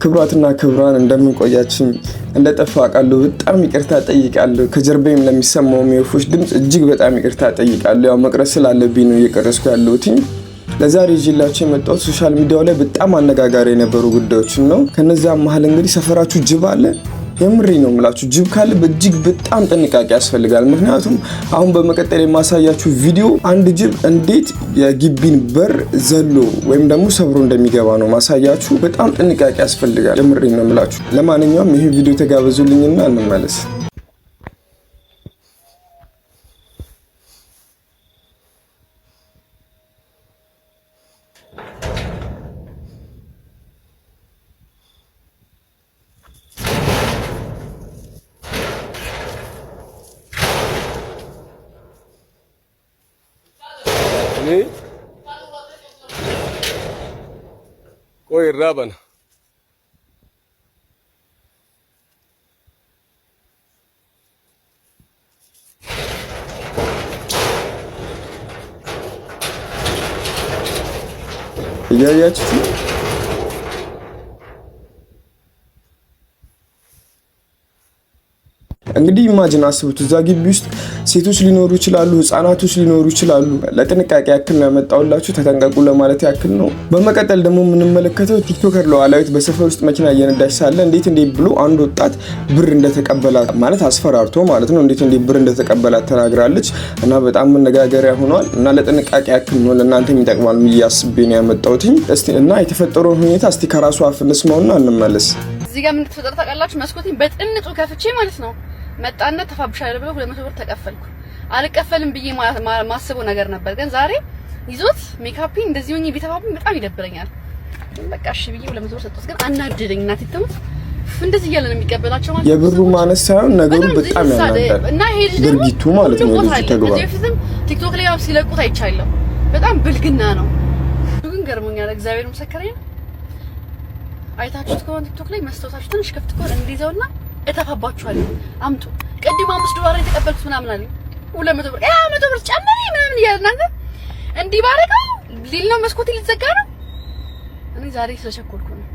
ክብራትና ክብራን እንደምን ቆያችሁ? እንደጠፋ ቃሉ በጣም ይቅርታ ጠይቃለሁ። ከጀርባዬም ለሚሰማው የወፎች ድምጽ እጅግ በጣም ይቅርታ ጠይቃለሁ። ያው መቅረስ ስላለብኝ ነው እየቀረስኩ ያለሁት። ለዛሬ ይዤላችሁ የመጣሁት ሶሻል ሚዲያው ላይ በጣም አነጋጋሪ የነበሩ ጉዳዮችን ነው። ከነዚያ መሀል እንግዲህ ሰፈራችሁ ጅብ አለ? የምሬ ነው የምላችሁ፣ ጅብ ካለ በእጅግ በጣም ጥንቃቄ ያስፈልጋል። ምክንያቱም አሁን በመቀጠል የማሳያችሁ ቪዲዮ አንድ ጅብ እንዴት የግቢን በር ዘሎ ወይም ደግሞ ሰብሮ እንደሚገባ ነው ማሳያችሁ። በጣም ጥንቃቄ ያስፈልጋል። የምሬ ነው የምላችሁ። ለማንኛውም ይሄን ቪዲዮ ተጋበዙልኝና እንመለስ። Koy rabana እያያችሁ እንግዲህ ኢማጂን አስቡት፣ እዛ ግቢ ውስጥ ሴቶች ሊኖሩ ይችላሉ፣ ህፃናቶች ሊኖሩ ይችላሉ። ለጥንቃቄ ያክል ነው ያመጣውላችሁ፣ ተጠንቀቁ ለማለት ያክል ነው። በመቀጠል ደግሞ የምንመለከተው ቲክቶከር ለዋላዊት በሰፈር ውስጥ መኪና እየነዳች ሳለ እንዴት ብሎ አንድ ወጣት ብር እንደተቀበላት ማለት አስፈራርቶ ማለት ነው እንዴት ብር እንደተቀበላት ተናግራለች እና በጣም መነጋገሪያ ሆኗል። እና ለጥንቃቄ ያክል ነው ለእናንተ የሚጠቅማል ብዬ አስቤ ነው ያመጣሁት። እስቲ እና የተፈጠረውን ሁኔታ እስቲ ከራሱ አፍ እንስማውና እንመለስ። እዚህ ጋር ምን ተፈጠረ ታውቃላችሁ? መስኮቴን በጥንጡ ከፍቼ ማለት ነው መጣና ተፋብሻለሁ ብሎ 200 ብር ተቀፈልኩ። አልቀፈልም ብዬ ማስበው ነገር ነበር፣ ግን ዛሬ ይዞት ሜካፕ እንደዚህ ሆኜ ቢተፋብኝ በጣም ይደብረኛል። በቃ እሺ ብዬ 200 ብር ሰጥቶት ግን አናደደኝ። እናቴ ተሙት እንደዚህ እያለ ነው የሚቀበላቸው ማለት ነው። የብሩ ማነስ ሳይሆን ነገሩ በጣም ያናዳል እና ድርጊቱ ማለት ነው። ልጅ ተግባር በፊትም ቲክቶክ ላይ ሲለቁት አይቻለሁ። በጣም ብልግና ነው፣ ግን ገርሞኛል። እግዚአብሔር መሰከረኝ ነው። አይታችሁት ከሆነ ቲክቶክ ላይ መስታወታችሁ ትንሽ ከፍት ከሆነ እንዲዘውና እተፋባችኋለሁ። አምጡ ቅድም 5 ዶላር የተቀበልኩት ምናምን አለኝ 200 ብር 100 ብር ጨምሪ ምናምን እያልናንተ እንዲህ ባረጋው ሊል ነው መስኮት ሊዘጋ ነው። እኔ ዛሬ ስለቸኮልኩ ነው።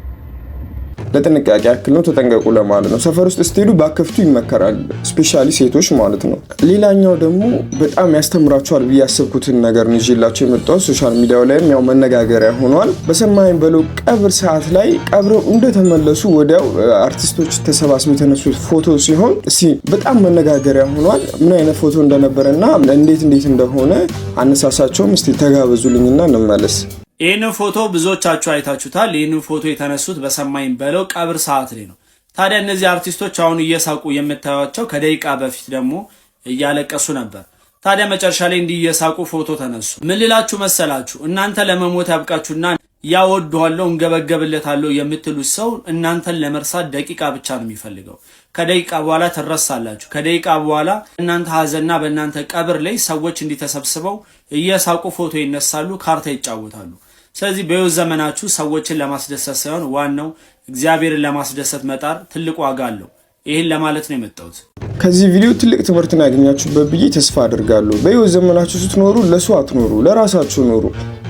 ለጥንቃቄ ያክል ነው፣ ተጠንቀቁ ለማለት ነው። ሰፈር ውስጥ ስትሄዱ ባከፍቱ ይመከራል፣ ስፔሻሊ ሴቶች ማለት ነው። ሌላኛው ደግሞ በጣም ያስተምራችኋል ብዬ ያሰብኩትን ነገር ነው ይዤላችሁ የመጣሁት። ሶሻል ሚዲያው ላይም ያው መነጋገሪያ ሆኗል። በሰማኝ በለው ቀብር ሰዓት ላይ ቀብረው እንደተመለሱ ወዲያው አርቲስቶች ተሰባስበው የተነሱት ፎቶ ሲሆን እስቲ በጣም መነጋገሪያ ሆኗል። ምን አይነት ፎቶ እንደነበረና እንዴት እንደሆነ አነሳሳቸውም እስቲ ተጋበዙልኝና እንመለስ። ይህንን ፎቶ ብዙዎቻችሁ አይታችሁታል። ይህንን ፎቶ የተነሱት በሰማኝ በለው ቀብር ሰዓት ላይ ነው። ታዲያ እነዚህ አርቲስቶች አሁን እየሳቁ የምታዩቸው ከደቂቃ በፊት ደግሞ እያለቀሱ ነበር። ታዲያ መጨረሻ ላይ እንዲህ እየሳቁ ፎቶ ተነሱ። ምን ልላችሁ መሰላችሁ? እናንተ ለመሞት ያብቃችሁና ያወደዋለሁ እንገበገብለታለሁ የምትሉት ሰው እናንተን ለመርሳት ደቂቃ ብቻ ነው የሚፈልገው። ከደቂቃ በኋላ ትረሳላችሁ። ከደቂቃ በኋላ እናንተ ሀዘንና በእናንተ ቀብር ላይ ሰዎች እንዲተሰብስበው እየሳቁ ፎቶ ይነሳሉ፣ ካርታ ይጫወታሉ። ስለዚህ በሕይወት ዘመናችሁ ሰዎችን ለማስደሰት ሳይሆን ዋናው እግዚአብሔርን ለማስደሰት መጣር ትልቅ ዋጋ አለው። ይህን ለማለት ነው የመጣሁት። ከዚህ ቪዲዮ ትልቅ ትምህርትን ያገኛችሁበት ብዬ ተስፋ አድርጋለሁ። በሕይወት ዘመናችሁ ስትኖሩ ለሰው አትኖሩ፣ ለራሳችሁ ኖሩ።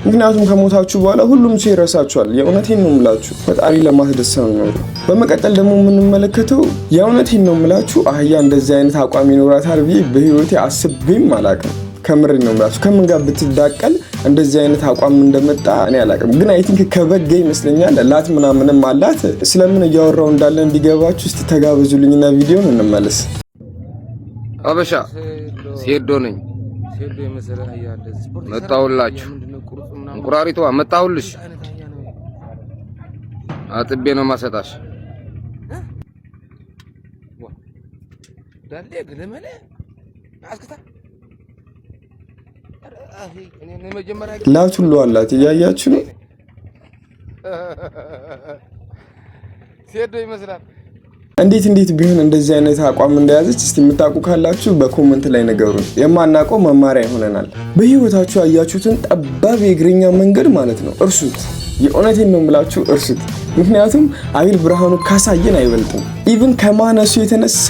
ምክንያቱም ከሞታችሁ በኋላ ሁሉም ሰው ይረሳችኋል። የእውነቴን ነው የምላችሁ፣ ፈጣሪ ለማስደሰት ኖሩ። በመቀጠል ደግሞ የምንመለከተው የእውነቴን ነው የምላችሁ አህያ እንደዚህ አይነት አቋም ይኖራታል ብዬ በሕይወቴ አስቤም አላውቅም። ከምር ነው የምላችሁ። ከምን ጋር ብትዳቀል እንደዚህ አይነት አቋም እንደመጣ እኔ አላውቅም፣ ግን አይ ቲንክ ከበጋ ይመስለኛል። ላት ምናምንም አላት። ስለምን እያወራው እንዳለ እንዲገባችሁ እስቲ ተጋበዙልኝና ቪዲዮን እንመለስ። አበሻ ሴዶ ነኝ፣ መጣሁላችሁ። እንቁራሪቷ መጣሁልሽ፣ አጥቤ ነው ማሰጣሽ። ላት ሁሉ አላት፣ እያያችሁ ነው። ሴዶ ይመስላል። እንዴት ቢሆን እንደዚህ አይነት አቋም እንደያዘች እስቲ የምታውቁ ካላችሁ በኮሜንት ላይ ነገሩን። የማናውቀው መማሪያ ይሆነናል። በህይወታችሁ ያያችሁትን ጠባብ የእግረኛ መንገድ ማለት ነው እርሱት። የእውነቴን ነው የምላችሁ እርሱት። ምክንያቱም አቤል ብርሃኑ ካሳየን አይበልጥም። ኢቭን ከማነሱ የተነሳ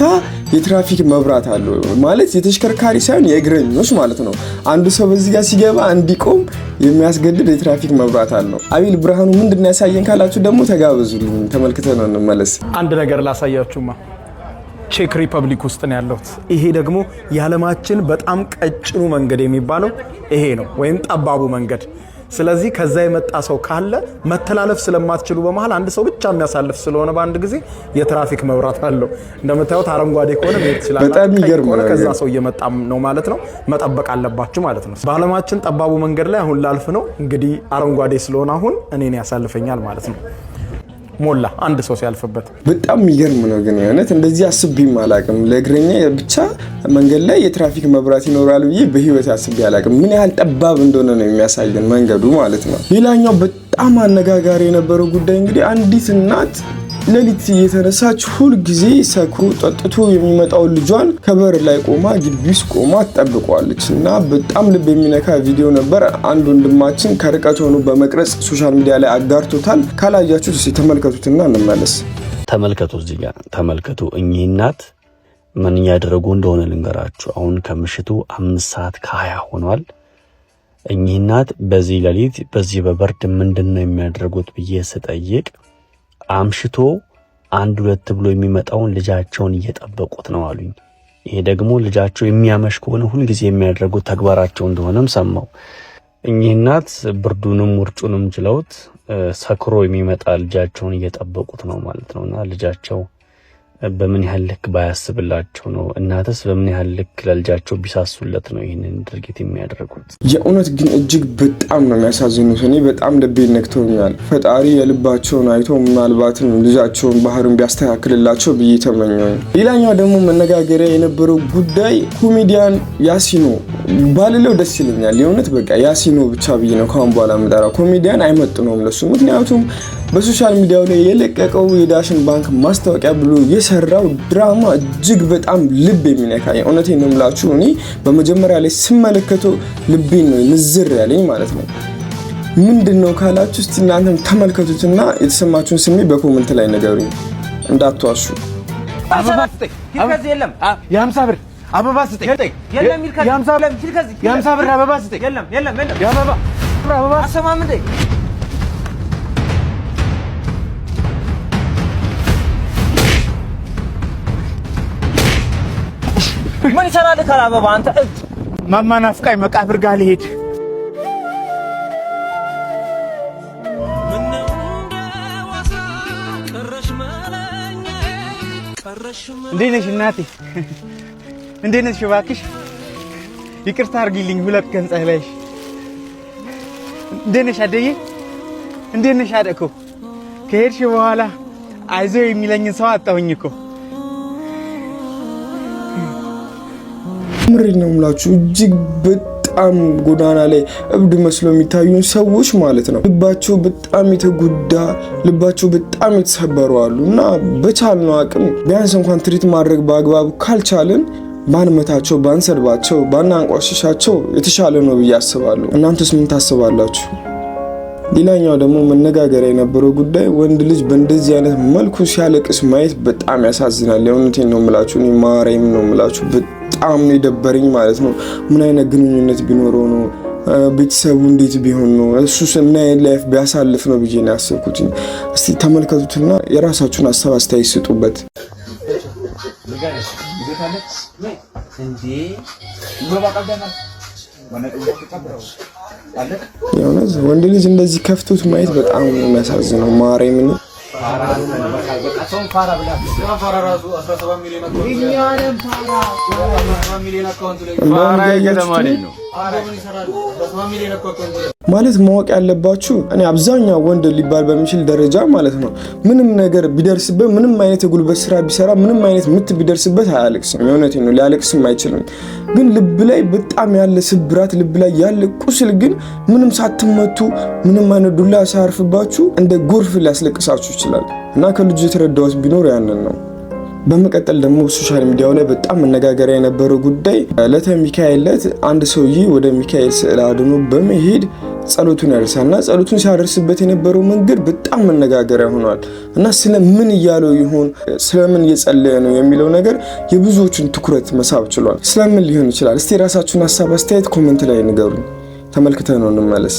የትራፊክ መብራት አለው ማለት የተሽከርካሪ ሳይሆን የእግረኞች ማለት ነው። አንዱ ሰው በዚህ ጋር ሲገባ እንዲቆም የሚያስገድድ የትራፊክ መብራት አለው። አቤል ብርሃኑ ምንድነው ያሳየን ካላችሁ ደግሞ ተጋበዙልኝ፣ ተመልክተን እንመለስ። አንድ ነገር ላሳያችሁማ። ቼክ ሪፐብሊክ ውስጥ ነው ያለሁት። ይሄ ደግሞ የዓለማችን በጣም ቀጭኑ መንገድ የሚባለው ይሄ ነው፣ ወይም ጠባቡ መንገድ። ስለዚህ ከዛ የመጣ ሰው ካለ መተላለፍ ስለማትችሉ በመሃል አንድ ሰው ብቻ የሚያሳልፍ ስለሆነ በአንድ ጊዜ የትራፊክ መብራት አለው። እንደምታዩት አረንጓዴ ከሆነ መሄድ ይችላል። በጣም ይገርም ነው። ከዛ ሰው እየመጣ ነው ማለት ነው፣ መጠበቅ አለባችሁ ማለት ነው። በዓለማችን ጠባቡ መንገድ ላይ አሁን ላልፍ ነው እንግዲህ አረንጓዴ ስለሆነ አሁን እኔን ያሳልፈኛል ማለት ነው። ሞላ አንድ ሰው ሲያልፍበት በጣም የሚገርም ነው። ግን የእውነት እንደዚህ አስቤም አላቅም። ለእግረኛ ብቻ መንገድ ላይ የትራፊክ መብራት ይኖራል ብዬ በህይወት አስቤ አላቅም። ምን ያህል ጠባብ እንደሆነ ነው የሚያሳየን መንገዱ ማለት ነው። ሌላኛው በጣም አነጋጋሪ የነበረው ጉዳይ እንግዲህ አንዲት እናት ሌሊት እየተነሳች ሁል ጊዜ ሰክሮ ጠጥቶ የሚመጣውን ልጇን ከበር ላይ ቆማ ግቢ ውስጥ ቆማ ትጠብቀዋለች እና በጣም ልብ የሚነካ ቪዲዮ ነበር። አንድ ወንድማችን ከርቀት ሆኖ በመቅረጽ ሶሻል ሚዲያ ላይ አጋርቶታል። ካላያችሁት እስኪ ተመልከቱትና እንመለስ። ተመልከቱ፣ እዚህ ጋር ተመልከቱ። እኚህ እናት ምን እያደረጉ እንደሆነ ልንገራችሁ። አሁን ከምሽቱ 5:20 ሆኗል። እኚህ እናት በዚህ ሌሊት በዚህ በበርድ ምንድነው የሚያደርጉት ብዬ ስጠይቅ አምሽቶ 1-2 ብሎ የሚመጣውን ልጃቸውን እየጠበቁት ነው አሉኝ። ይሄ ደግሞ ልጃቸው የሚያመሽ ከሆነ ሁሉ ጊዜ የሚያደርጉት ተግባራቸው እንደሆነም ሰማው። እኚህ እናት ብርዱንም ውርጩንም ችለውት ሰክሮ የሚመጣ ልጃቸውን እየጠበቁት ነው ማለት ነውና ልጃቸው በምን ያህል ልክ ባያስብላቸው ነው? እናትስ በምን ያህል ልክ ለልጃቸው ቢሳሱለት ነው ይህንን ድርጊት የሚያደርጉት? የእውነት ግን እጅግ በጣም ነው የሚያሳዝኑት። እኔ በጣም ልቤን ነክተውኛል። ፈጣሪ የልባቸውን አይቶ ምናልባትም ልጃቸውን ባህርን ቢያስተካክልላቸው ብዬ ተመኘው። ሌላኛው ደግሞ መነጋገሪያ የነበረው ጉዳይ ኮሜዲያን ያሲኖ ባልለው ደስ ይለኛል። የእውነት በቃ ያሲኖ ብቻ ብዬ ነው ካሁን በኋላ የምጠራው። ኮሜዲያን አይመጥነውም ለሱ። ምክንያቱም በሶሻል ሚዲያው ላይ የለቀቀው የዳሽን ባንክ ማስታወቂያ ብሎ የሰራው ድራማ እጅግ በጣም ልብ የሚነካ የእውነቴን ነው የምላችሁ። እኔ በመጀመሪያ ላይ ስመለከተው ልቤን ነው ንዝር ያለኝ ማለት ነው። ምንድነው ካላችሁ እስቲ እናንተም ተመልከቱትና የተሰማችሁን ስሜት በኮሜንት ላይ ንገሩኝ፣ እንዳትዋሹ። አበባ ስጠኝ ከዚህ የለም። የ50 ብር አበባ ስጠኝ የለም። የ50 ብር አበባ ስጠኝ የለም። የአበባ አበባ አሰማም እንዴ? ምን ይሰራል ካለ አበባ አንተ ማማ ናፍቃኝ መቃብር ጋር ልሄድ። እንዴት ነሽ እናቴ? እንዴት ነሽ? እባክሽ ይቅርታ አድርጊልኝ። 2 ቀን ጸለይሽ። እንዴት ነሽ አደዬ? እንዴት ነሽ አደኮ? ከሄድሽ በኋላ አይዞ የሚለኝን ሰው አጣሁኝ እኮ። ምሬ ነው የምላችሁ። እጅግ በጣም ጎዳና ላይ እብድ መስሎ የሚታዩን ሰዎች ማለት ነው ልባቸው በጣም የተጎዳ ልባቸው በጣም የተሰበሩ አሉ እና በቻልነው አቅም ቢያንስ እንኳን ትሪት ማድረግ በአግባቡ ካልቻለን ባንመታቸው፣ ባንሰድባቸው፣ ባናንቋሽሻቸው የተሻለ ነው ብዬ አስባለሁ። እናንተስ ምን ታስባላችሁ? ሌላኛው ደግሞ መነጋገሪያ የነበረው ጉዳይ ወንድ ልጅ በእንደዚህ አይነት መልኩ ሲያለቅስ ማየት በጣም ያሳዝናል። የእውነቴን ነው የምላችሁ። እኔ ማርያም ነው የምላችሁ በጣም ነው የደበረኝ ማለት ነው። ምን አይነት ግንኙነት ቢኖረው ነው? ቤተሰቡ እንዴት ቢሆን ነው? እሱስ ምን አይነት ላይፍ ቢያሳልፍ ነው ብዬ ነው ያሰብኩት። እስቲ ተመልከቱትና የራሳችሁን ሀሳብ አስተያየት ስጡበት። የእውነት ወንድ ልጅ እንደዚህ ከፍቶት ማየት በጣም ነው የሚያሳዝነው። ማርያምን ማለት ማወቅ ያለባችሁ እኔ አብዛኛው ወንድ ሊባል በሚችል ደረጃ ማለት ነው ምንም ነገር ቢደርስበት ምንም አይነት የጉልበት ስራ ቢሰራ ምንም አይነት ምት ቢደርስበት አያለቅስም። የእውነቴን ነው ሊያለቅስም አይችልም። ግን ልብ ላይ በጣም ያለ ስብራት ልብ ላይ ያለ ቁስል ግን ምንም ሳትመቱ ምንም አይነት ዱላ ሳያርፍባችሁ እንደ ጎርፍ ሊያስለቅሳችሁ ይችላል። እና ከልጁ የተረዳሁት ቢኖር ያንን ነው። በመቀጠል ደግሞ ሶሻል ሚዲያው ላይ በጣም መነጋገሪያ የነበረው ጉዳይ ዕለተ ሚካኤል ዕለት አንድ ሰውዬ ወደ ሚካኤል ስዕል አድኖ በመሄድ ጸሎቱን ያደርሳልና ጸሎቱን ሲያደርስበት የነበረው መንገድ በጣም መነጋገሪያ ሆኗል እና ስለምን እያለው ይሆን ስለምን እየጸለየ ነው የሚለው ነገር የብዙዎችን ትኩረት መሳብ ችሏል። ስለምን ሊሆን ይችላል? እስቲ የራሳችሁን ሀሳብ አስተያየት ኮሜንት ላይ ንገሩኝ። ተመልክተን ነው እንመለስ።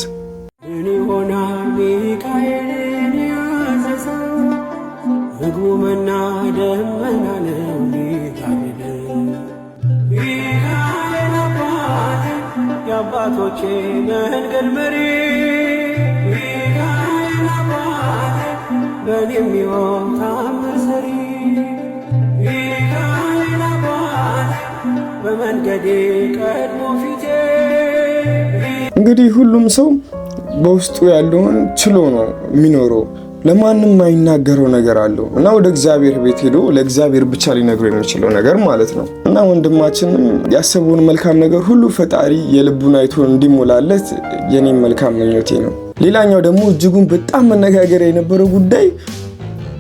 የአባቶቼ መንገድ መሪ ሚካኤል አባቴ በእኔ የሚሆን ታምር ሰሪ ሚካኤል አባቴ በመንገዴ ቀድሞ ፊቴ። እንግዲህ ሁሉም ሰው በውስጡ ያለውን ችሎ ነው የሚኖረው። ለማንም የማይናገረው ነገር አለው እና ወደ እግዚአብሔር ቤት ሄዶ ለእግዚአብሔር ብቻ ሊነግረው የሚችለው ነገር ማለት ነው። እና ወንድማችንም ያሰበውን መልካም ነገር ሁሉ ፈጣሪ የልቡን አይቶ እንዲሞላለት የኔም መልካም ምኞቴ ነው። ሌላኛው ደግሞ እጅጉን በጣም መነጋገሪያ የነበረው ጉዳይ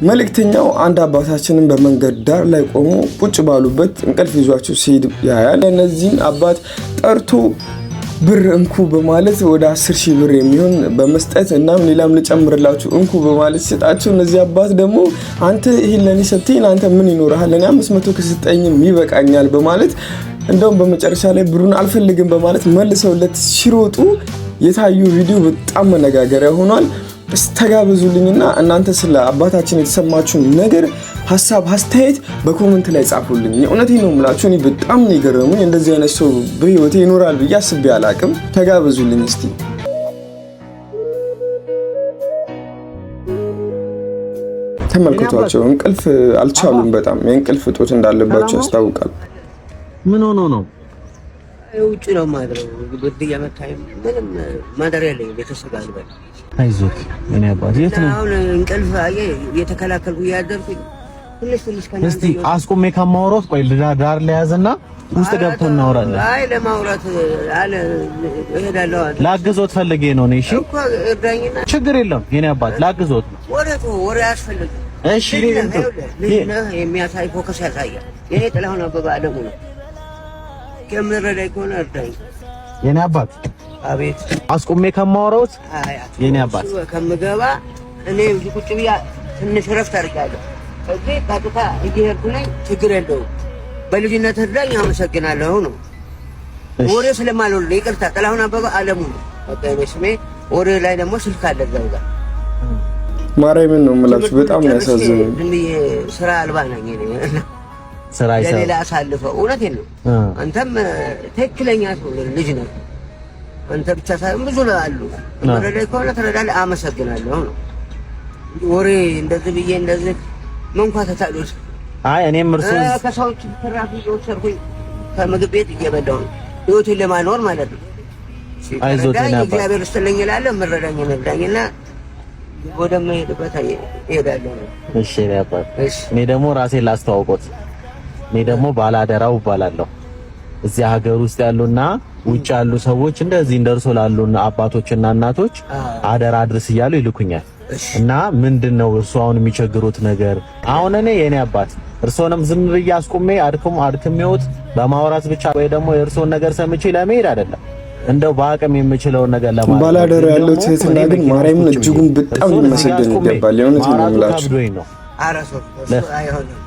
መልእክተኛው አንድ አባታችንን በመንገድ ዳር ላይ ቆሞ ቁጭ ባሉበት እንቅልፍ ይዟቸው ሲሄድ ያያል። እነዚህን አባት ጠርቶ ብር እንኩ በማለት ወደ 10,000 ብር የሚሆን በመስጠት እናም ሌላም ልጨምርላችሁ እንኩ በማለት ሲሰጣቸው እነዚህ አባት ደግሞ አንተ ይሄን ለኔ ሰጥተኝ አንተ ምን ይኖርሃል? ለኔ 500 ከሰጠኝም ይበቃኛል በማለት እንደውም በመጨረሻ ላይ ብሩን አልፈልግም በማለት መልሰውለት ሲሮጡ የታዩ ቪዲዮ በጣም መነጋገሪያ ሆኗል። ተጋበዙልኝና እናንተ ስለ አባታችን የተሰማችሁን ነገር ሀሳብ አስተያየት በኮሜንት ላይ ጻፉልኝ። የእውነቴን ነው የምላችሁ፣ እኔ በጣም ነው የገረሙኝ። እንደዚህ አይነት ሰው በህይወቴ ይኖራል ብዬ አስቤ አላቅም። ተጋበዙልኝ እስቲ። ተመልከቷቸው፣ እንቅልፍ አልቻሉም። በጣም የእንቅልፍ እጦት እንዳለባቸው ያስታውቃል። ምን ሆኖ ነው? ውጭ ነው ማድረው ብርድ እየመታኝ ምንም ማደር ያለኝ ቤተሰብ አልበል። አይዞህ እኔ አባት የት ነው አሁን እንቅልፍ እየተከላከልኩ እያደርኩኝ ትንሽ ከነ እስቲ አስቆሜ ከማውራት ቆይ ዳር ለያዝና ውስጥ ገብቶ እናወራለን። አይ ለማውራት አለ እሄዳለሁ። ላግዞት ፈልጌ ነው እኔ። እሺ እኮ እርዳኝና ችግር የለም የኔ አባት ላግዞት። ወሬ ያስፈልግ። እሺ ልጅነህ የሚያሳይ ፎከስ ያሳያል። የኔ ጥላሁን አበባ አለሙ ነው። ከምረዳይ ከሆነ እርዳኝ የኔ አባት። አቤት አስቆሜ ከማወራውት የኔ አባት ከምገባ እኔ ቁጭ ብያ ትንሽ ረፍት አድርጋለሁ። እዚህ ቀጥታ እየሄድኩ ነኝ። ችግር የለውም። በልጅነት እርዳኝ። አመሰግናለሁ ነው። ወሬ ስለማልወልድ ይቅርታ። ጥላሁን አበባ አለሙ ነው በቃ ስሜ። ወሬ ላይ ደግሞ ስልክ አለ እዛው ጋር። ማርያምን ነው የምላችሁ፣ በጣም ነው ያሳዝነው። ዝም ብዬ ስራ አልባ ነኝ እኔ። ስራ ይሰራ ለሌላ አሳልፈው። እውነቴን ነው። አንተም ትክክለኛ ሰው ልጅ ነህ። አንተ ብቻ ሳይሆን ብዙ አሉ። ተረዳይ ከሆነ ተረዳለህ። አመሰግናለሁ ነው። ወሬ እንደዚህ ብዬ እንደዚህ መንኳተት አሉት። አይ እኔም እርሱ ከሰዎች ትራፊ ወሰርኩኝ ከምግብ ቤት እየበላሁ ነው ህይወቴን ለማኖር ማለት ነው። አይዞህ እግዚአብሔር ይስጥልኝ እላለሁ። የምረዳኝ ነዳኝና ወደምሄድበት እሄዳለሁ። እሺ ያባል። እኔ ደግሞ ራሴን ላስተዋውቆት። እኔ ደግሞ ባላደራው እባላለሁ። እዚህ ሀገር ውስጥ ያሉና ውጭ ያሉ ሰዎች እንደዚህ እንደርሶ ላሉና አባቶችና እናቶች አደራ አድርስ እያሉ ይልኩኛል። እና ምንድነው እርሱ አሁን የሚቸግሩት ነገር? አሁን እኔ የኔ አባት እርሶንም ዝም ብዬ አስቆሜ አድክሜዎት በማውራት ብቻ ወይ ደግሞ የእርሶን ነገር ሰምቼ ለመሄድ አይደለም። እንደው በአቅም የምችለውን ነገር ለማድረግ ባላደራ ያለው ትህትና ግን ማርያምን እጅጉን በጣም ሊመሰገን ይገባል። የእውነቴን ነው የምላችሁ። አራሶ አይሆንም።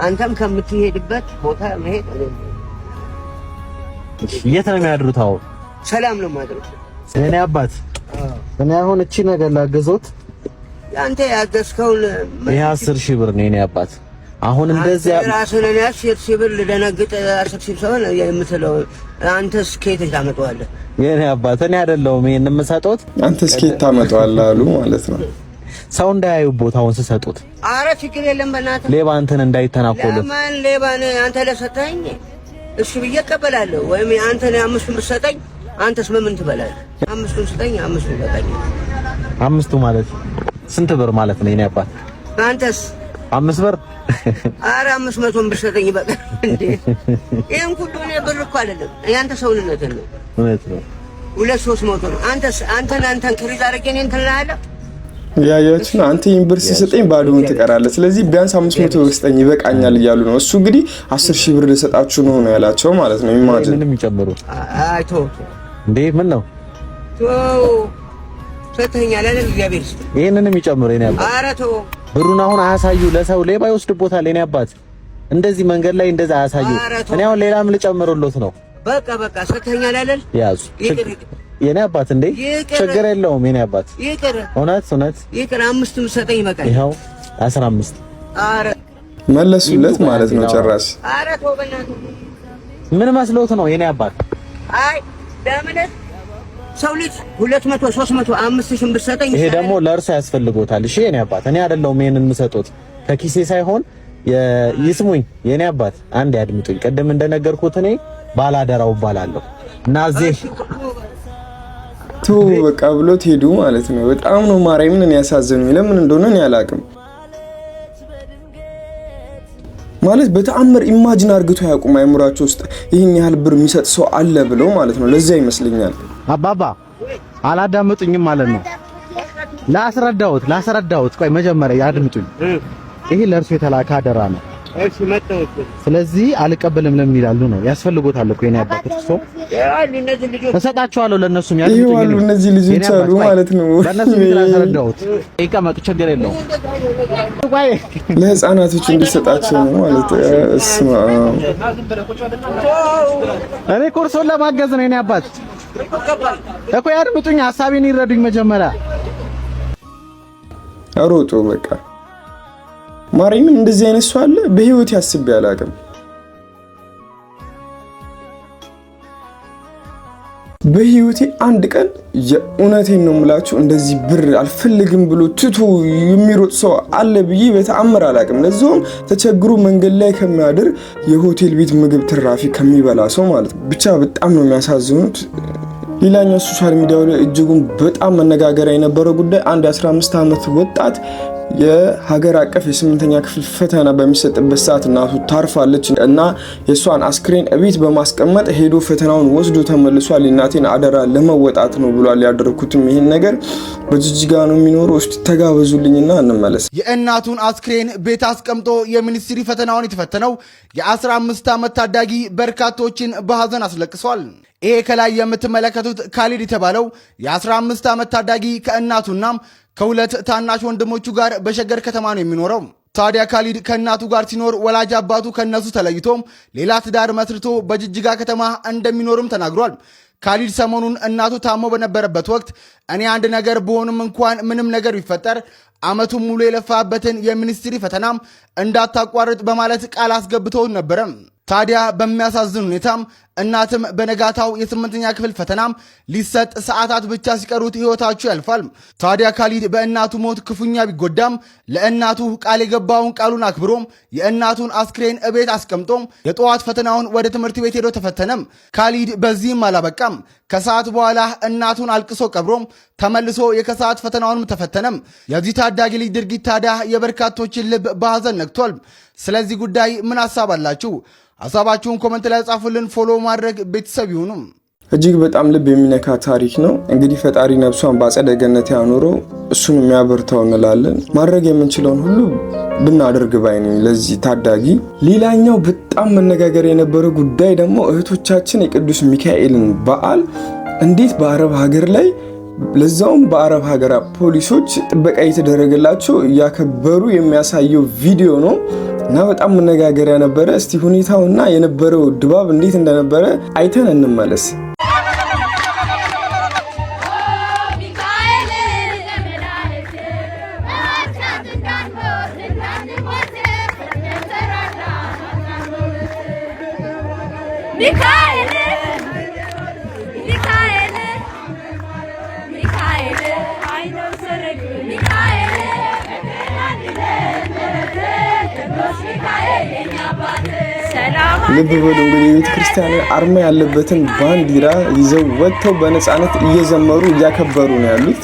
አንተም ከምትሄድበት ቦታ መሄድ የት ነው የሚያድሩት? አሁን ሰላም ነው ማድረግ። እኔ አባት እኔ አሁን እቺ ነገር ላገዞት አንተ ያገዝከውን ይሄ 10,000 ብር ነው። እኔ አባት አሁን እንደዚህ ራስን እኔ 10,000 ብር ልደነግጥ 10,000 ሰው ነው የምትለው። አንተስ ከየት ታመጣዋለህ? የኔ አባት እኔ አይደለሁም ይሄን የምሰጡት። አንተስ ከየት ታመጣዋለህ አሉ ማለት ነው። ሰው እንዳያዩ ቦታውን ስሰጡት። አረ ችግር የለም በእናትህ ሌባ አንተን እንዳይተናኮሉ። ለማን ሌባ ነህ አንተ? ለሰጠኝ እሺ ብዬ እቀበላለሁ። ወይም አንተ ነው 5 ብር ሰጠኝ፣ አንተስ ምን ትበላለህ? 5 ስጠኝ፣ 5 ሰጠኝ። 5 ማለት ስንት ብር ማለት ነው? የኔ አባት አንተስ 5 ብር? አረ 500 ብር ሰጠኝ በቃ። እንዴ ይሄን ሁሉ ነው ብር እኮ አይደለም፣ ያንተ ሰውነት ነው። እውነት ነው። 200-300 ነው። አንተን ክሪዝ አድርጌ እኔን ትላለህ። ያያችሁ አንተ ዩኒቨርስ ሲሰጠኝ ባዶውን ትቀራለህ ስለዚህ ቢያንስ 500 ብር ስጠኝ ይበቃኛል እያሉ ነው እሱ እንግዲህ 10,000 ብር ልሰጣችሁ ነው ያላቸው ማለት ነው ኢማጂን ምንም ይጨምሩ አይቶ እንዴ ምን ነው ሰተኛል አይደል እግዚአብሔር ይሄንንም ይጨምሩ የኔ አባት ኧረ ተው ብሩን አሁን አያሳዩ ለሰው ሌባ ይወስድቦታል የኔ አባት እንደዚህ መንገድ ላይ እንደዛ አያሳዩ እኔ አሁን ሌላም ልጨምርሎት ነው በቃ ሰተኛል አይደል ያዙ የኔ አባት እንዴ ችግር የለውም የኔ አባት ይቅር እውነት ይቅር 5 ሰጠኝ ይበቃል ይሄው 15 ኧረ መለሱለት ማለት ነው ጭራሽ ኧረ ተው በእናትህ ምን መስሎት ነው የኔ አባት አይ ለምን ሰው ልጅ 200 300 5000 ብር ሰጠኝ ይሄ ደግሞ ለእርሱ ያስፈልጎታል እሺ የኔ አባት እኔ አይደለሁም ይሄንን የምሰጡት ከኪሴ ሳይሆን ይስሙኝ የኔ አባት አንድ ያድምጡኝ ቀደም እንደነገርኩት እኔ ባላደራው ባላለሁ እና እዚህ በቃ ብሎት ሄዱ ማለት ነው በጣም ነው ማርያምን ያሳዘኑኝ ለምን እንደሆነ እኔ አላቅም ማለት በተአምር ኢማጂን አርግቶ ያቁም አይምራቸው ውስጥ ይሄን ያህል ብር የሚሰጥ ሰው አለ ብሎ ማለት ነው ለዛ ይመስልኛል አባባ አላዳምጡኝም ማለት ነው ላስረዳውት ቆይ መጀመሪያ ያድምጡኝ ይሄ ለእርሱ የተላከ አደራ ነው እሺ መጣው ስለዚህ አልቀበልም ለምን ይላሉ ነው ያስፈልጎታል እኮ የኔ አባት እሱ ተሰጣቸዋለሁ ለነሱም ያድምጡኝ እነዚህ ልጆች አሉ ማለት ነው ለነሱ ይላስረዳውት ይቀመጡ ችግር የለውም ቆይ ለህፃናቶች እንዲሰጣቸው ነው ማለት እስማ እኔ ኮርሶን ለማገዝ ነው የኔ አባት እኮ ያድምጡኝ ሐሳቤን ይረዱኝ መጀመሪያ አሮጦ በቃ ማርያምን እንደዚህ አይነት ሰው አለ በህይወት ያስብ ያላቀም በህይወቴ አንድ ቀን የኡነቴን ነው የምላችሁ እንደዚህ ብር አልፈልግም ብሎ ትቶ የሚሮጥ ሰው አለ ብዬ በተአምር አላቅም ለዛውም ተቸግሮ መንገድ ላይ ከሚያድር የሆቴል ቤት ምግብ ትራፊ ከሚበላ ሰው ማለት ብቻ በጣም ነው የሚያሳዝኑት ሌላኛው ሶሻል ሚዲያው ላይ እጅጉን በጣም መነጋገሪያ የነበረው ጉዳይ አንድ 15 ዓመት ወጣት የሀገር አቀፍ የ8ኛ ክፍል ፈተና በሚሰጥበት ሰዓት እናቱ ታርፋለች እና የሷን አስክሬን እቤት በማስቀመጥ ሄዶ ፈተናውን ወስዶ ተመልሷል እናቴን አደራ ለመወጣት ነው ብሏል ያደረኩትም ይሄን ነገር በጅጅጋ ነው የሚኖረው እስቲ ተጋበዙልኝና እንመለስ የእናቱን አስክሬን ቤት አስቀምጦ የሚኒስትሪ ፈተናውን የተፈተነው የ15 ዓመት ታዳጊ በርካቶችን በሐዘን አስለቅሷል ይሄ ከላይ የምትመለከቱት ካሊድ የተባለው የ15 ዓመት ታዳጊ ከእናቱና ከሁለት ታናሽ ወንድሞቹ ጋር በሸገር ከተማ ነው የሚኖረው ታዲያ ካሊድ ከእናቱ ጋር ሲኖር ወላጅ አባቱ ከነሱ ተለይቶ ሌላ ትዳር መስርቶ በጅጅጋ ከተማ እንደሚኖርም ተናግሯል ካሊድ ሰሞኑን እናቱ ታሞ በነበረበት ወቅት እኔ አንድ ነገር በሆንም እንኳን ምንም ነገር ቢፈጠር አመቱን ሙሉ የለፋበትን የሚኒስትሪ ፈተናም እንዳታቋርጥ በማለት ቃል አስገብተው ነበር ታዲያ በሚያሳዝን ሁኔታም እናትም በነጋታው የ8ኛ ክፍል ፈተናም ሊሰጥ ሰዓታት ብቻ ሲቀሩት ህይወታቸው ያልፋል ታዲያ ካሊድ በእናቱ ሞት ክፉኛ ቢጎዳም ለእናቱ ቃል የገባውን ቃሉን አክብሮ የእናቱን አስክሬን እቤት አስቀምጦ የጠዋት ፈተናውን ወደ ትምህርት ቤት ሄዶ ተፈተነም ካሊድ በዚህም አላበቃም ከሰዓት በኋላ እናቱን አልቅሶ ቀብሮ ተመልሶ የከሰዓት ፈተናውንም ተፈተነም የዚህ ታዳጊ ልጅ ድርጊት ታዲያ የበርካቶችን ልብ በሐዘን ነክቷል ስለዚህ ጉዳይ ምን ሐሳብ አላችሁ ሐሳባችሁን ኮሜንት ላይ ጻፉልን ፎሎ ማድረግ ቤተሰብ ይሁኑ እጅግ በጣም ልብ የሚነካ ታሪክ ነው እንግዲህ ፈጣሪ ነፍሷን በአጸደ ገነት ያኖረው እሱን የሚያበርታው እንላለን ማድረግ የምንችለውን ሁሉ ብናደርግ ባይነኝ ለዚህ ታዳጊ ሌላኛው በጣም መነጋገር የነበረው ጉዳይ ደግሞ እህቶቻችን የቅዱስ ሚካኤልን በዓል እንዴት በአረብ ሀገር ላይ ለዛውም በአረብ ሀገራ ፖሊሶች ጥበቃ እየተደረገላቸው ያከበሩ የሚያሳየው ቪዲዮ ነው እና በጣም መነጋገሪያ ነበረ እስቲ ሁኔታውና የነበረው ድባብ እንዴት እንደነበረ አይተን እንመለስ ልብ በሉ እንግዲህ የቤተክርስቲያን አርማ ያለበትን ባንዲራ ይዘው ወጥተው በነፃነት እየዘመሩ እያከበሩ ነው ያሉት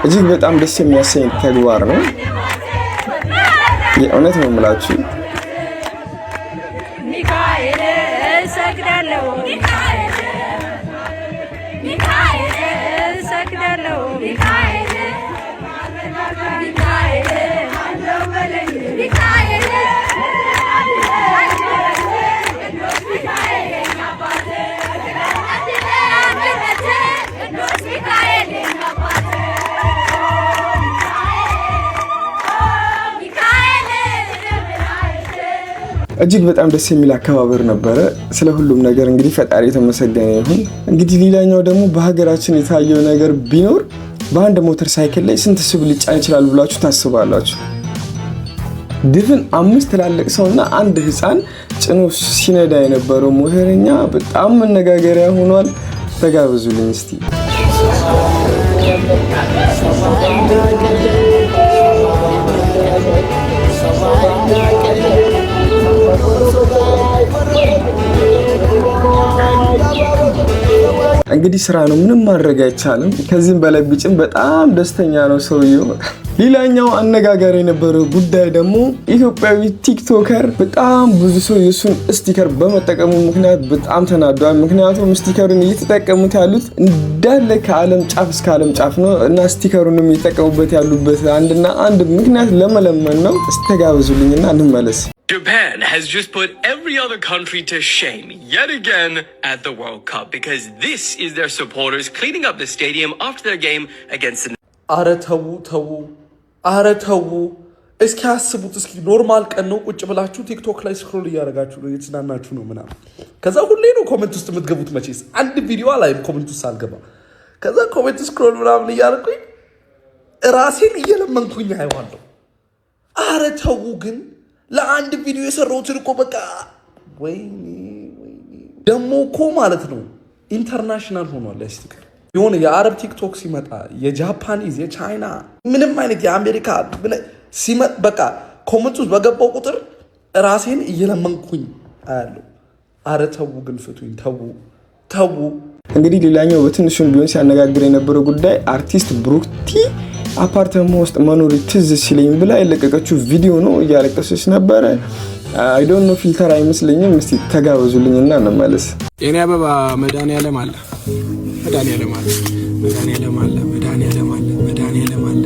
እጅግ በጣም ደስ የሚያሰኝ ተግባር ነው የእውነት ነው የምላችሁ እጅግ በጣም ደስ የሚል አከባበር ነበረ። ስለ ሁሉም ነገር እንግዲህ ፈጣሪ የተመሰገነ ይሁን። እንግዲህ ሌላኛው ደግሞ በሀገራችን የታየው ነገር ቢኖር በአንድ ሞተር ሳይክል ላይ ስንት ሰው ሊጫን ይችላል ብላችሁ ታስባላችሁ? ድፍን 5 ትላልቅ ሰውና አንድ ህፃን ጭኖ ሲነዳ የነበረው ሞተረኛ በጣም መነጋገሪያ ሆኗል። ተጋበዙልኝ እስቲ። እንግዲህ ስራ ነው፣ ምንም ማድረግ አይቻልም። ከዚህም በላይ ቢጭን በጣም ደስተኛ ነው ሰውየው። ሌላኛው አነጋጋሪ የነበረው ጉዳይ ደግሞ ኢትዮጵያዊ ቲክቶከር በጣም ብዙ ሰው የሱን ስቲከር በመጠቀሙ ምክንያት በጣም ተናዷል። ምክንያቱም ስቲከሩን እየተጠቀሙት ያሉት እንዳለ ከዓለም ጫፍ እስከ ዓለም ጫፍ ነው እና ስቲከሩንም እየተጠቀሙበት ያሉበት አንድና አንድ ምክንያት ለመለመን ነው። ተጋበዙልኝና እንመለስ። Japan has just put every other country to shame yet again at the World Cup because this is their supporters cleaning up the stadium after their game against the አረ ተው እስኪ አስቡት። እስኪ ኖርማል ቀን ነው ቁጭ ብላችሁ ቲክቶክ ላይ ስክሮል እያደረጋችሁ ነው፣ እየተዝናናችሁ ነው ምናምን። ከዛ ሁሌ ነው ኮሜንት ውስጥ የምትገቡት። መቼስ አንድ ቪዲዮ ላይ ኮሜንት ውስጥ አልገባ። ከዛ ኮሜንት ስክሮል ምናምን እያደረኩኝ ራሴን እየለመንኩኝ አይዋለሁ። አረ ተው ግን ለአንድ ቪዲዮ የሰራሁትን እኮ በቃ ወይኔ ደግሞ እኮ ማለት ነው ኢንተርናሽናል ሆኗል። ስቲከር የሆነ የአረብ ቲክቶክ ሲመጣ የጃፓኒዝ፣ የቻይና ምንም አይነት የአሜሪካ ሲመጣ በቃ ኮመንት ውስጥ በገባው ቁጥር ራሴን እየለመንኩኝ አያለሁ። አረ ተው ግን ፍቱኝ፣ ተው። እንግዲህ ሌላኛው በትንሹም ቢሆን ሲያነጋግር የነበረው ጉዳይ አርቲስት ብሩክቲ አፓርታማ ውስጥ መኖር ትዝ ሲለኝ ብላ የለቀቀችው ቪዲዮ ነው። እያለቀሰች ነበረ። አይ ዶንት ኖ ፊልተር አይመስለኝም። እስቲ ተጋበዙልኝና እንመለስ። የኔ አበባ መድኃኒዓለም አለ፣ መድኃኒዓለም አለ፣ መድኃኒዓለም አለ፣ መድኃኒዓለም አለ፣ መድኃኒዓለም አለ፣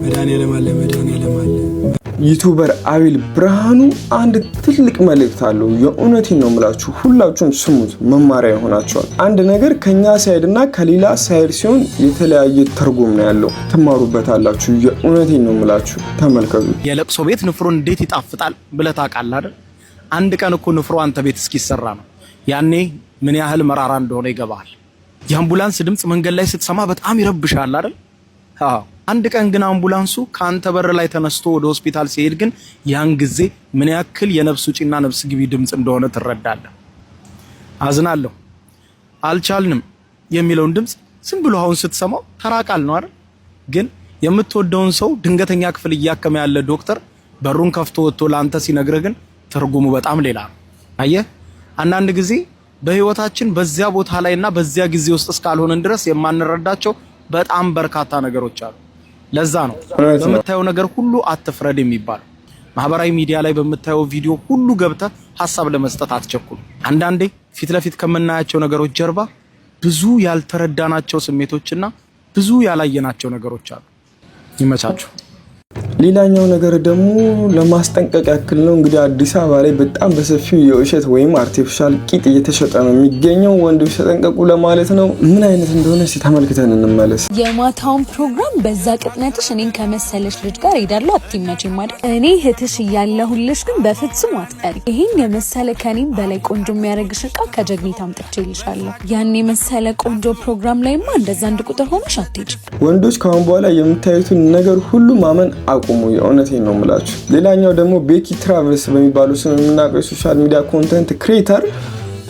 መድኃኒዓለም አለ፣ መድኃኒዓለም አለ። ዩቲዩበር አቤል ብርሃኑ አንድ ትልቅ መልእክት አለው። የእውነቴን ነው የምላችሁ፣ ሁላችሁም ስሙት፣ መማሪያ ይሆናችኋል። አንድ ነገር ከኛ ሳይድ እና ከሌላ ሳይድ ሲሆን የተለያየ ትርጉም ነው ያለው፣ ትማሩበታላችሁ። የእውነቴን ነው የምላችሁ፣ ተመልከቱ። የለቅሶ ቤት ንፍሮ እንዴት ይጣፍጣል ብለህ ታውቃለህ አይደል? አንድ ቀን እኮ ንፍሮ አንተ ቤት እስኪሰራ ነው። ያኔ ምን ያህል መራራ እንደሆነ ይገባሃል። የአምቡላንስ ድምፅ መንገድ ላይ ስትሰማ በጣም ይረብሻል አይደል? አዎ። አንድ ቀን ግን አምቡላንሱ ከአንተ በር ላይ ተነስቶ ወደ ሆስፒታል ሲሄድ ግን ያን ጊዜ ምን ያክል የነፍስ ውጪና ነፍስ ግቢ ድምፅ እንደሆነ ትረዳለህ። አዝናለሁ አልቻልንም የሚለውን ድምፅ ዝም ብሎ አሁን ስትሰማው ተራ ቃል ነው አይደል? ግን የምትወደውን ሰው ድንገተኛ ክፍል እያከመ ያለ ዶክተር በሩን ከፍቶ ወጥቶ ለአንተ ሲነግርህ ግን ትርጉሙ በጣም ሌላ ነው። አየህ፣ አንዳንድ ጊዜ በህይወታችን በዚያ ቦታ ላይና በዚያ ጊዜ ውስጥ እስካልሆነን ድረስ የማንረዳቸው በጣም በርካታ ነገሮች አሉ። ለዛ ነው በምታየው ነገር ሁሉ አትፍረድ የሚባለው። ማህበራዊ ሚዲያ ላይ በምታየው ቪዲዮ ሁሉ ገብተህ ሐሳብ ለመስጠት አትቸኩሉ። አንዳንዴ ፊት ለፊት ከምናያቸው ነገሮች ጀርባ ብዙ ያልተረዳናቸው ስሜቶችና ብዙ ያላየናቸው ነገሮች አሉ። ይመቻችሁ። ሌላኛው ነገር ደግሞ ለማስጠንቀቅ ያክል ነው። እንግዲህ አዲስ አበባ ላይ በጣም በሰፊው የውሸት ወይም አርቲፊሻል ቂጥ እየተሸጠ ነው የሚገኘው። ወንዶች ተጠንቀቁ ለማለት ነው። ምን አይነት እንደሆነ እስቲ ተመልክተን እንመለስ። የማታውን ፕሮግራም በዛ ቅጥነትሽ እኔን ከመሰለሽ ልጅ ጋር ሄዳለሁ አትመጪም ማለት እኔ እህትሽ እያለሁልሽ ግን በፍጹም አትቀሪ። ይሄን የመሰለ ከኔም በላይ ቆንጆ የሚያደርግሽ ዕቃ ከጀግኒት አምጥቼልሻለሁ። ያን የመሰለ ቆንጆ ፕሮግራም ላይማ እንደዛ አንድ ቁጥር ሆነሽ አትሄጂ። ወንዶች ካሁን በኋላ የምታዩትን ነገር ሁሉ ማመን አቁሙ። የእውነቴን ነው የምላችሁ። ሌላኛው ደግሞ ቤኪ ትራቨልስ በሚባሉ ስም የምናውቀው የሶሻል ሚዲያ ኮንተንት ክሬተር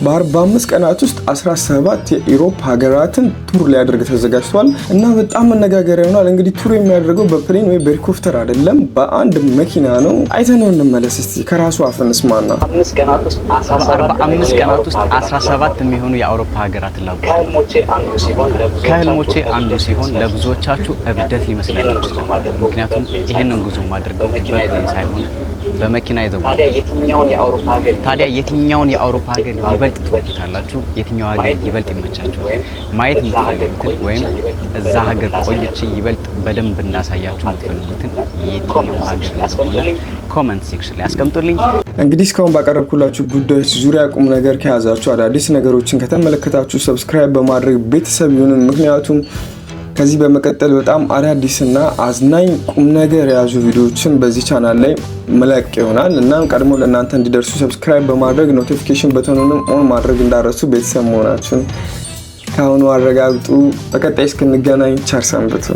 በ45 ቀናት ውስጥ 17 የኢሮፕ ሀገራትን ቱር ሊያደርግ ተዘጋጅቷል እና በጣም መነጋገሪያ ይሆናል። እንግዲህ ቱር የሚያደርገው በፕሌን ወይ በሄሊኮፕተር አይደለም፣ በአንድ መኪና ነው። አይተነው እንመለስ እስቲ። ከራሱ አፈንስ ማና 45 ቀናት ውስጥ 17 የሚሆኑ የአውሮፓ ሀገራትን ላጉ ከህልሞቼ አንዱ ሲሆን ለብዙዎቻችሁ እብደት ሊመስላችሁ ይችላል። ምክንያቱም ይህንን ጉዞ ማድረገው በፕሌን ሳይሆን በመኪና ይዘው። ታዲያ የትኛውን የአውሮፓ ሀገር ይበልጥ ትወዱታላችሁ? የትኛው ሀገር ይበልጥ ይመቻችኋል? ማየት የምትፈልጉትን ወይም እዛ ሀገር ቆይቼ ይበልጥ በደንብ እንዳሳያችሁ የምትፈልጉትን የትኛው ሀገር እንደሆነ ኮሜንት ሴክሽን ላይ አስቀምጡልኝ። እንግዲህ እስካሁን ባቀረብኩላችሁ ጉዳዮች ዙሪያ ቁም ነገር ከያዛችሁ፣ አዳዲስ ነገሮችን ከተመለከታችሁ ሰብስክራይብ በማድረግ ቤተሰብ ይሁኑ። ምክንያቱም ከዚህ በመቀጠል በጣም አዳዲስና አዝናኝ ቁም ነገር የያዙ ቪዲዮዎችን በዚህ ቻናል ላይ መለቅ ይሆናል። እናም ቀድሞ ለእናንተ እንዲደርሱ ሰብስክራይብ በማድረግ ኖቲፊኬሽን በተኑንም ኦን ማድረግ እንዳረሱ ቤተሰብ መሆናችሁን ካሁኑ አረጋግጡ። በቀጣይ እስክንገናኝ ቸር ሰንብቱ።